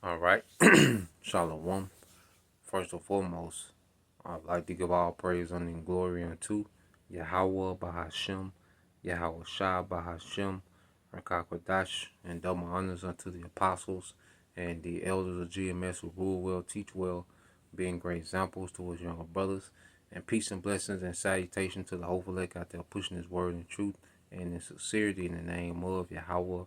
All right. Shalom. First and foremost, I'd like to give all praise, honor, and glory unto Yahweh Bahashem, Yahweh Shah Bahashem, Rakakwadash, and double honors unto the apostles and the elders of GMS who rule well, teach well, being great examples to his younger brothers. And peace and blessings and salutation to the hopeful elect out there pushing his word in truth and in sincerity in the name of Yahweh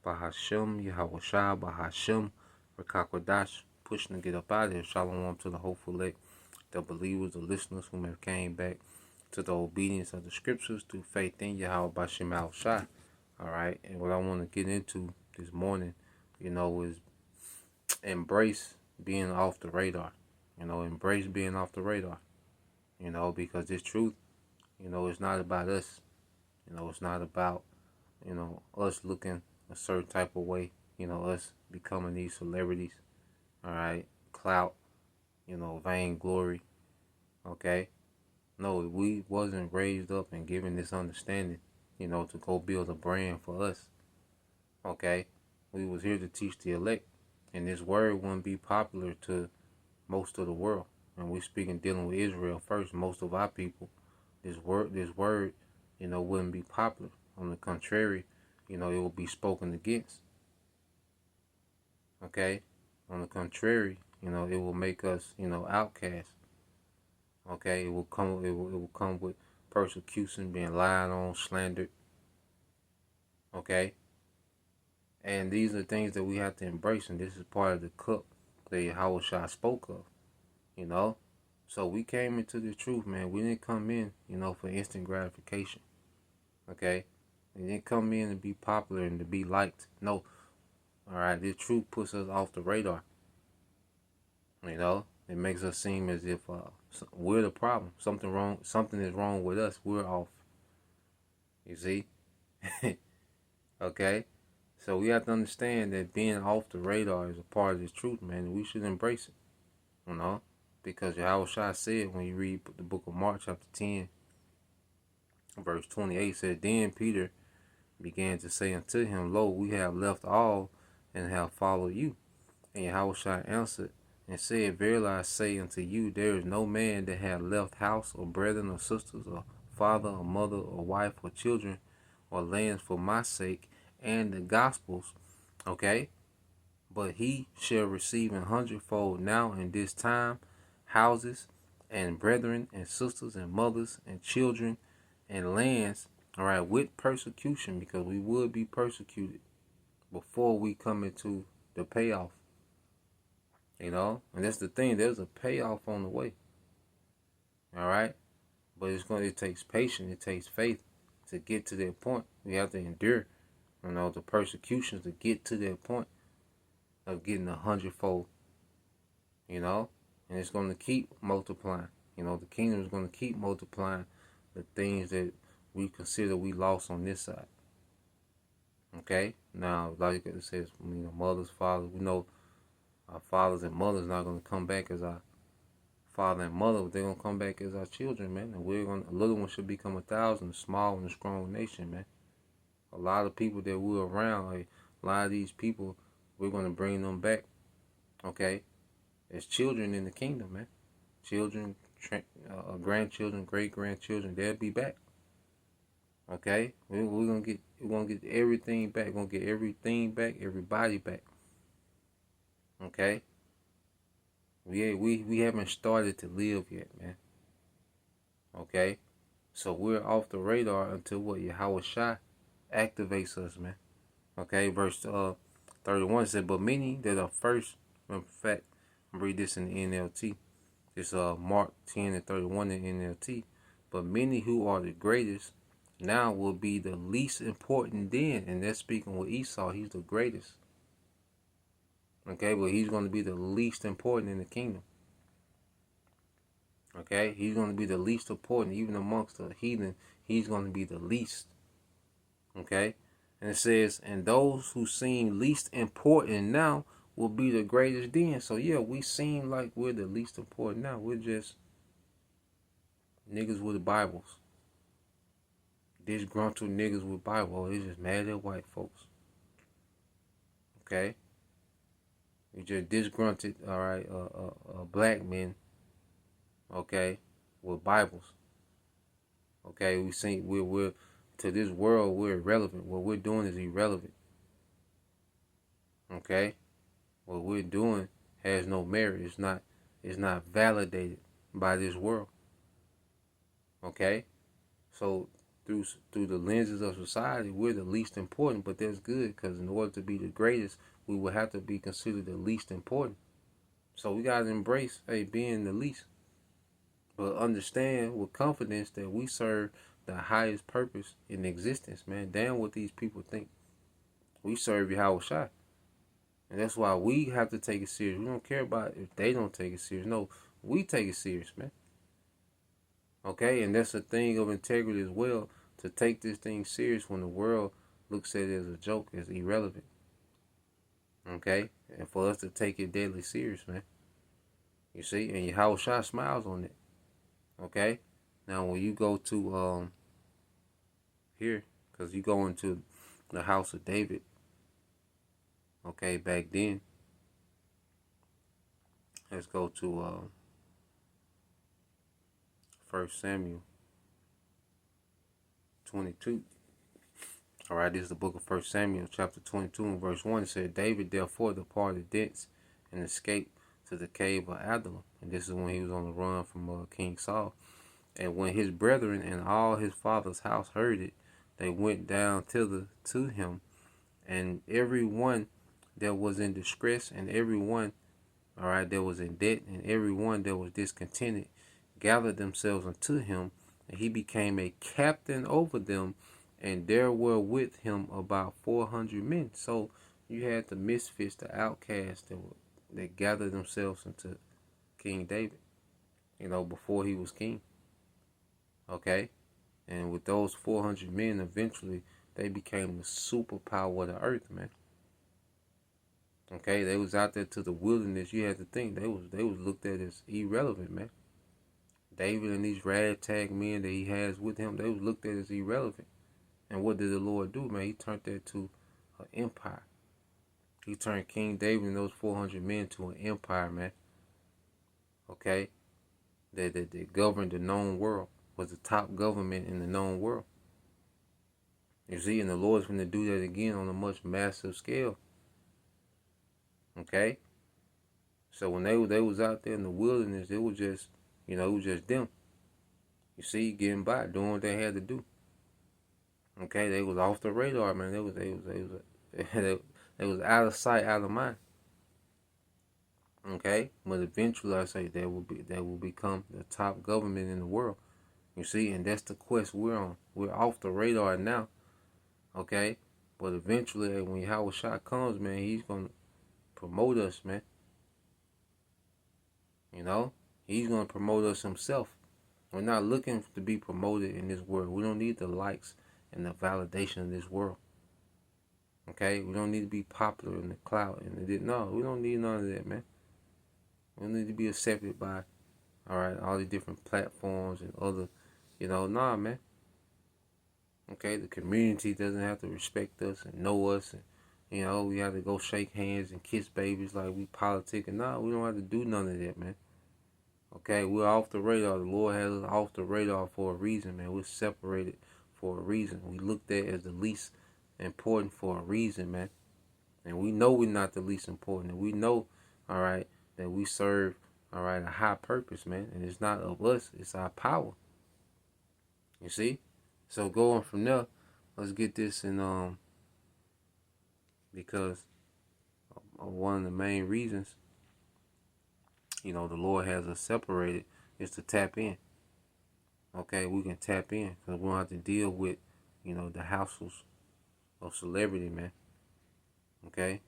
Bahashem, Yahweh Shah Bahashem, Rakakwadash, pushing to get up out of here. Shalom to the hopeful elect, the believers, the listeners who have came back to the obedience of the scriptures through faith in Yahweh Bashem Al Shah. All right, and what I want to get into this morning, is embrace being off the radar. Embrace being off the radar. Because this truth, it's not about us. It's not about, us looking a certain type of way. Us becoming these celebrities. All right, clout, vainglory. Okay, no, we wasn't raised up and given this understanding, to go build a brand for us. Okay, we was here to teach the elect, and this word wouldn't be popular to most of the world. And we speaking dealing with Israel first. Most of our people, this word, wouldn't be popular. On the contrary, it will be spoken against. Okay, on the contrary, it will make us, outcasts. Okay, it will come with persecution, being lied on, slandered. Okay, and these are things that we have to embrace, and this is part of the cup that Yahweh Shah spoke of. You know, so we came into the truth, man. We didn't come in, for instant gratification. Okay, we didn't come in to be popular and to be liked. No, all right. This truth puts us off the radar. It makes us seem as if we're the problem. Something wrong. Something is wrong with us. We're off. You see? Okay. So we have to understand that being off the radar is a part of the truth, man. And we should embrace it. Because Yahweh Shai said when you read the book of Mark chapter 10, verse 28, said, Then Peter began to say unto him, Lo, we have left all and have followed you. And Yahweh Shai answered and said, Verily I say unto you, there is no man that hath left house or brethren or sisters or father or mother or wife or children or lands for my sake and the gospel's, okay? But he shall receive 100-fold now in this time houses and brethren and sisters and mothers and children and lands, all right, with persecution, because we would be persecuted before we come into the payoff. And that's the thing. There's a payoff on the way. All right, but it takes patience. It takes faith to get to that point. We have to endure, the persecutions to get to that point of getting 100-fold. And it's going to keep multiplying. The kingdom is going to keep multiplying the things that we consider we lost on this side. Okay, now like it says, mothers, fathers. We know our fathers and mothers not going to come back as our father and mother, but they're going to come back as our children, man. And a little one should become 1,000, a small and a strong nation, man. A lot of people that we're around, like a lot of these people, we're going to bring them back, okay, as children in the kingdom, man. Children, grandchildren, great-grandchildren, they'll be back. Okay? We're going to get everything back. We're going to get everything back, everybody back. Okay? We haven't started to live yet, man. Okay? So we're off the radar until what? Yahweh Shai activates us, man. Okay? Verse 31 said, But many that are first, in fact, read this in the NLT. It's Mark 10 and 31 in NLT. But many who are the greatest now will be the least important then. And that's speaking with Esau. He's the greatest. Okay, but he's going to be the least important in the kingdom. Okay, he's going to be the least important. Even amongst the heathen, he's going to be the least. Okay, and it says, and those who seem least important now will be the greatest then. So yeah, we seem like we're the least important now. We're just niggas with Bibles. Disgruntled niggas with Bibles. They're just mad at white folks. Okay? You just disgruntled, all right, black men, okay, with Bibles. Okay, we see we're to this world we're irrelevant. What we're doing is irrelevant. Okay, what we're doing has no merit. It's not validated by this world. Okay, so through the lenses of society, we're the least important. But that's good because in order to be the greatest, we will have to be considered the least important. So we gotta embrace, hey, being the least, but understand with confidence that we serve the highest purpose in existence, man. Damn what these people think. We serve Yahweh Shai. And that's why we have to take it serious. We don't care about if they don't take it serious. No, we take it serious, man. Okay? And that's a thing of integrity as well, to take this thing serious when the world looks at it as a joke, as irrelevant. Okay? And for us to take it deadly serious, man. You see? And Yahweh Shai smiles on it. Okay? Now when you go to here, because you go into the house of David, okay, back then, let's go to 1 Samuel 22. All right, this is the book of 1 Samuel, chapter 22, and verse 1. It said, David therefore departed thence and escaped to the cave of Adullam. And this is when he was on the run from King Saul. And when his brethren and all his father's house heard it, they went down thither to him, and every one that was in distress, and every one, all right, that was in debt, and every one that was discontented, gathered themselves unto him, and he became a captain over them, and there were with him about 400 men. So you had the misfits, the outcasts that gathered themselves into King David, before he was king. Okay? And with those 400 men, eventually, they became the superpower of the earth, man. Okay? They was out there to the wilderness. You had to think they was looked at as irrelevant, man. David and these ragtag men that he has with him, they was looked at as irrelevant. And what did the Lord do, man? He turned that to an empire. He turned King David and those 400 men to an empire, man. Okay? That governed the known world. Was the top government in the known world. You see, and the Lord's going to do that again on a much massive scale. Okay? So when they was out there in the wilderness, it was just, it was just them. You see, getting by, doing what they had to do. Okay, they was off the radar, man. They was out of sight, out of mind. Okay, but eventually, I say they will become the top government in the world. You see, and that's the quest we're on. We're off the radar now. Okay, but eventually, when Yahweh Shai comes, man, he's gonna promote us, man. He's gonna promote us himself. We're not looking to be promoted in this world. We don't need the likes and the validation of this world. Okay, we don't need to be popular in the clout no, we don't need none of that, man. We need to be accepted by, all the different platforms and other, nah, man. Okay, the community doesn't have to respect us and know us, and we have to go shake hands and kiss babies like we politicking. Nah, we don't have to do none of that, man. Okay, we're off the radar. The Lord has us off the radar for a reason, man. We're separated for a reason. We looked at as the least important for a reason, man. And we know we're not the least important. And we know, that we serve, a high purpose, man. And it's not of us, it's our power. You see? So going from there, let's get this in, because one of the main reasons, the Lord has us separated is to tap in. Okay, we can tap in because we don't have to deal with, the hassles of celebrity, man. Okay?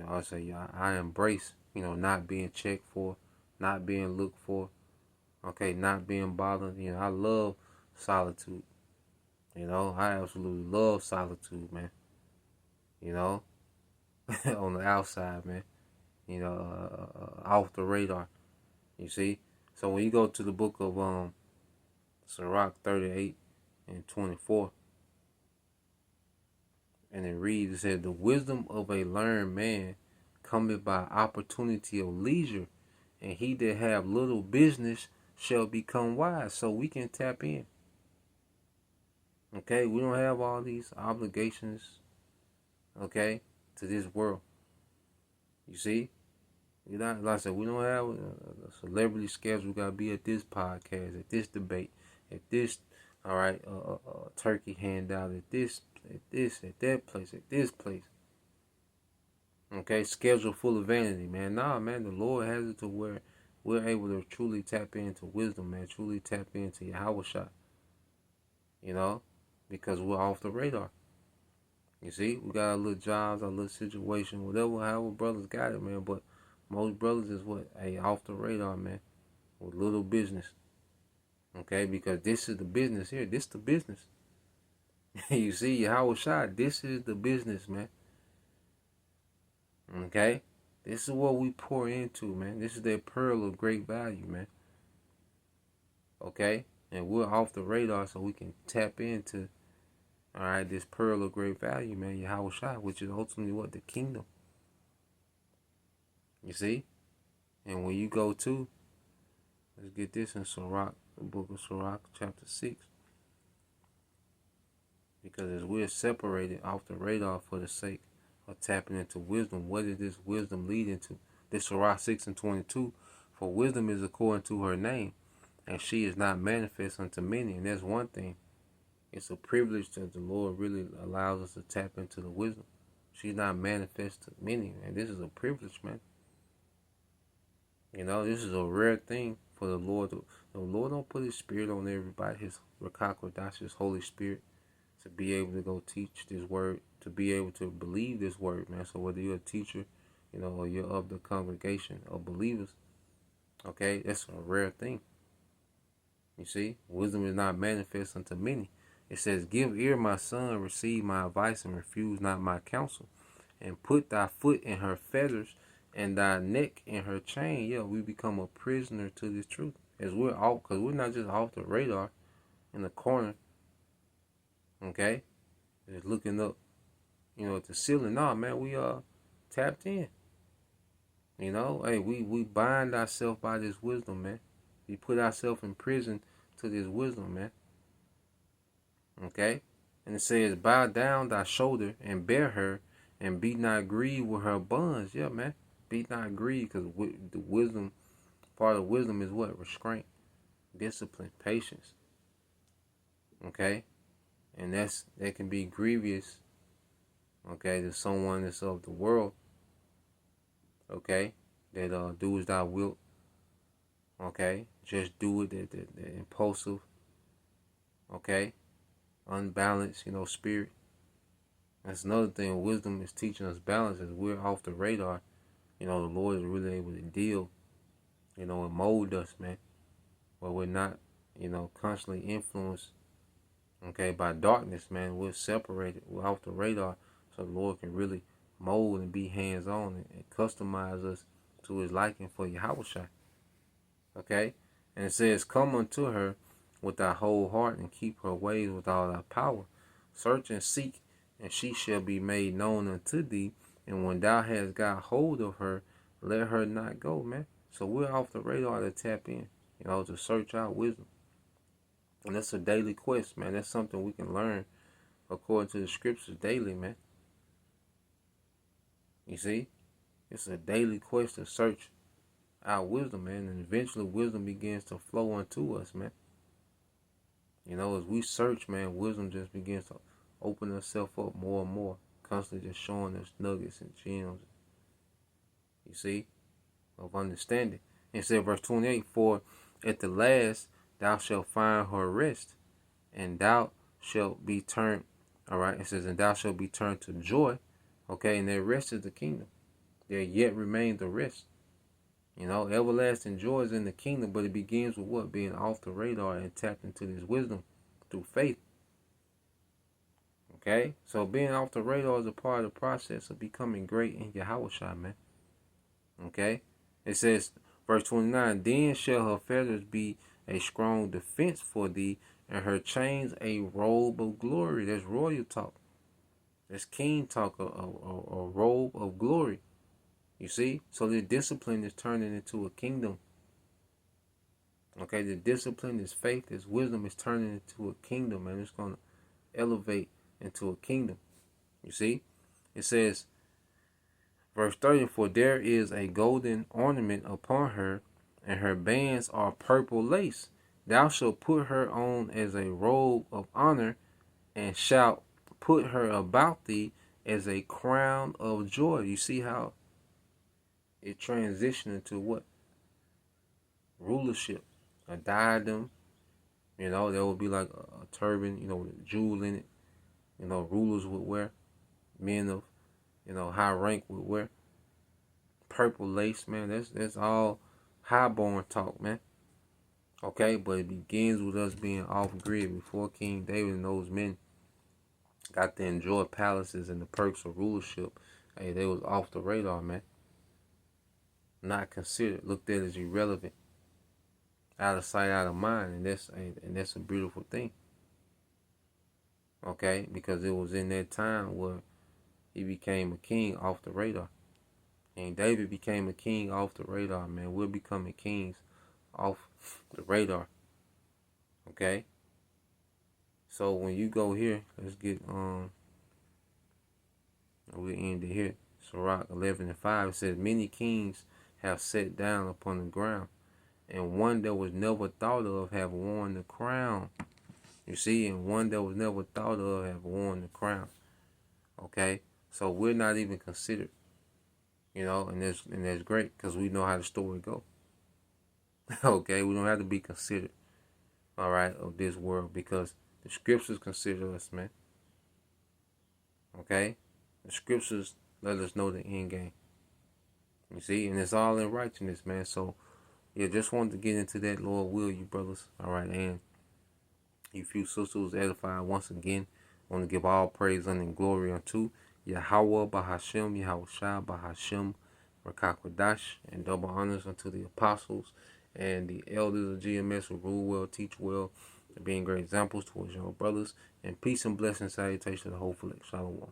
I say I embrace, not being checked for, not being looked for, okay, not being bothered. I love solitude. I absolutely love solitude, man. On the outside, man. Off the radar. You see? So when you go to the book of Sirach 38 and 24, and it reads, it said, the wisdom of a learned man cometh by opportunity of leisure, and he that have little business shall become wise. So we can tap in. Okay, we don't have all these obligations, okay, to this world. You see? You know, like I said, we don't have a celebrity schedule. We gotta be at this podcast, at this debate, at this, all right, turkey handout, at that place, at this place. Okay, schedule full of vanity, man. Nah, man, the Lord has it to where we're able to truly tap into wisdom, man. Truly tap into Yahweh shot. You know, because we're off the radar. You see, we got our little jobs, our little situation, whatever, however brothers got it, man. But most brothers is what? Hey, off the radar, man. With little business. Okay, because this is the business here. This the business. You see, Yahweh shot, this is the business, man. Okay? This is what we pour into, man. This is that pearl of great value, man. Okay? And we're off the radar so we can tap into, all right, this pearl of great value, man, Yahweh Shai, which is ultimately what? The kingdom. You see? And when you go to, let's get this in Sirach, the book of Sirach, chapter 6. Because as we're separated off the radar for the sake of tapping into wisdom, what is this wisdom leading to? This Sirach 6:22, for wisdom is according to her name, and she is not manifest unto many. And that's one thing. It's a privilege that the Lord really allows us to tap into the wisdom. She's not manifest to many, and this is a privilege, man. You know, this is a rare thing for the Lord. The Lord don't put his spirit on everybody, his Rakakodash, his Holy Spirit, to be able to go teach this word, to be able to believe this word, man. So whether you're a teacher, you know, or you're of the congregation of believers, okay, that's a rare thing. You see, wisdom is not manifest unto many. It says, give ear, my son, receive my advice, and refuse not my counsel. And put thy foot in her fetters, and thy neck in her chain. Yeah, we become a prisoner to this truth. As we're off, because we're not just off the radar in the corner, okay, just looking up, you know, at the ceiling. Nah, man, we tapped in. You know, hey, we bind ourselves by this wisdom, man. We put ourselves in prison to this wisdom, man. Okay? And it says, bow down thy shoulder and bear her, and be not grieved with her bonds. Yeah, man. Be not grieved, because the wisdom, part of wisdom is what? Restraint, discipline, patience. Okay? And that can be grievous, okay, to someone that's of the world. Okay? That do as thou wilt. Okay? Just do it, that impulsive. Okay? Unbalanced, you know, spirit. That's another thing. Wisdom is teaching us balance. As we're off the radar, you know, the Lord is really able to deal, you know, and mold us, man. Where we're not, you know, constantly influenced, okay, by darkness, man. We're separated. We're off the radar. So the Lord can really mold and be hands-on and customize us to his liking for Yahweh Shai. Okay? And it says, come unto her with thy whole heart, and keep her ways with all thy power. Search and seek, and she shall be made known unto thee. And when thou hast got hold of her, let her not go, man. So we're off the radar to tap in, you know, to search out wisdom. And that's a daily quest, man. That's something we can learn according to the scriptures daily, man. You see? It's a daily quest to search out wisdom, man. And eventually wisdom begins to flow unto us, man. You know, as we search, man, wisdom just begins to open itself up more and more. Constantly just showing us nuggets and gems, you see, of understanding. It said, verse 28, for at the last thou shalt find her rest, and thou shalt be turned, all right, it says, and thou shalt be turned to joy, okay, and that rest is the kingdom. There yet remains the rest. You know, everlasting joy is in the kingdom, but it begins with what? Being off the radar and tapped into this wisdom through faith. Okay? So being off the radar is a part of the process of becoming great in Yahweh Shai, man. Okay? It says, verse 29, then shall her feathers be a strong defense for thee, and her chains a robe of glory. That's royal talk. That's king talk, a robe of glory. You see? So the discipline is turning into a kingdom. Okay, the discipline, is faith, is wisdom, is turning into a kingdom, and it's going to elevate into a kingdom. You see? It says, verse 30, for there is a golden ornament upon her, and her bands are purple lace. Thou shalt put her on as a robe of honor, and shalt put her about thee as a crown of joy. You see how it transitioned into what? Rulership. A diadem. You know, there would be like a turban, you know, with a jewel in it. You know, rulers would wear. Men of, you know, high rank would wear. Purple lace, man. That's all highborn talk, man. Okay, but it begins with us being off grid before King David and those men got to enjoy palaces and the perks of rulership. Hey, they was off the radar, man. Not considered, looked at as irrelevant, out of sight, out of mind, and that's a beautiful thing. Okay, because it was in that time where he became a king off the radar. And David became a king off the radar, man. We're becoming kings off the radar. Okay? So when you go here, let's get we end it here. Sirach 11:5 says, many kings have sat down upon the ground, and one that was never thought of have worn the crown. You see, and one that was never thought of have worn the crown. Okay? So we're not even considered. You know, and that's great because we know how the story goes. Okay, we don't have to be considered, all right, of this world because the scriptures consider us, man. Okay, the scriptures let us know the end game. You see, and it's all in righteousness, man. So, yeah, just wanted to get into that, Lord will you, brothers. All right, and you few sisters edified once again. I want to give all praise and glory unto Yahweh Bahashem, Yahweh Shah Bahashem, Rakakwadash, and double honors unto the apostles and the elders of GMS who rule well, teach well, and being great examples towards your brothers. And peace and blessing salutation to the whole flesh. Shalom.